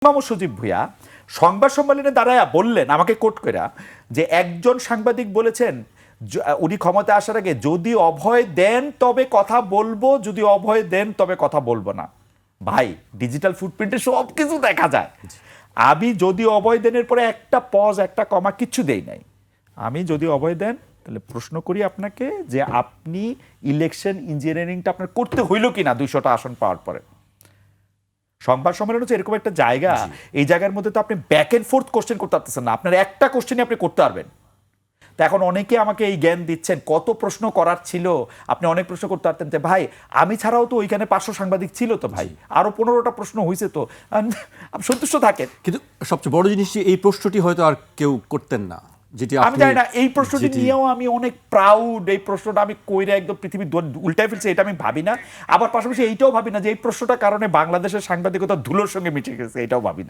মামু সজীব ভুঁইয়া সংবাদ সম্মেলনে দাঁড়ায় বললেন, আমাকে কোট কইরা, যে একজন সাংবাদিক বলেছেন উনি ক্ষমতা আসার আগে যদি অভয় দেন তবে কথা বলবো, যদি অভয় দেন তবে কথা বলবো না। ভাই, ডিজিটাল ফুটপ্রিন্টে সব কিছু দেখা যায়। আমি যদি অভয় দেনের পরে একটা পজ একটা কমা কিচ্ছু দেই নাই। আমি যদি অভয় দেন তাহলে প্রশ্ন করি আপনাকে যে আপনি ইলেকশন ইঞ্জিনিয়ারিংটা আপনার করতে হইল কিনা 200টা আসন পাওয়ার পরে। সংবাদ সম্মেলন হচ্ছে এরকম একটা জায়গা, এই জায়গার মধ্যে তো আপনি ব্যাক এন্ড ফোর্থ কোশ্চেন করতে পারতেছেন না, আপনার একটা কোশ্চেনই আপনি করতে পারবেন। তা এখন অনেকে আমাকে এই জ্ঞান দিচ্ছেন, কত প্রশ্ন করার ছিল, আপনি অনেক প্রশ্ন করতে পারতেন। যে ভাই, আমি ছাড়াও তো ওইখানে 500 সাংবাদিক ছিল, তো ভাই আরো 15টা প্রশ্ন হয়েছে, তো আপনি সন্তুষ্ট থাকেন। কিন্তু সবচেয়ে বড় জিনিস যে এই প্রশ্নটি হয়তো আর কেউ করতেন না, যেটি আমি জানি না এই প্রশ্নটি নিয়েও আমি অনেক প্রাউড। এই প্রশ্নটা আমি কইরা একদম পৃথিবীর উল্টায় ফেলছি, এটা আমি ভাবি না। আবার পাশাপাশি এইটাও ভাবি না যে এই প্রশ্নটার কারণে বাংলাদেশের সাংবাদিকতা ধুলোর সঙ্গে মিশে গেছে, এটাও ভাবি না।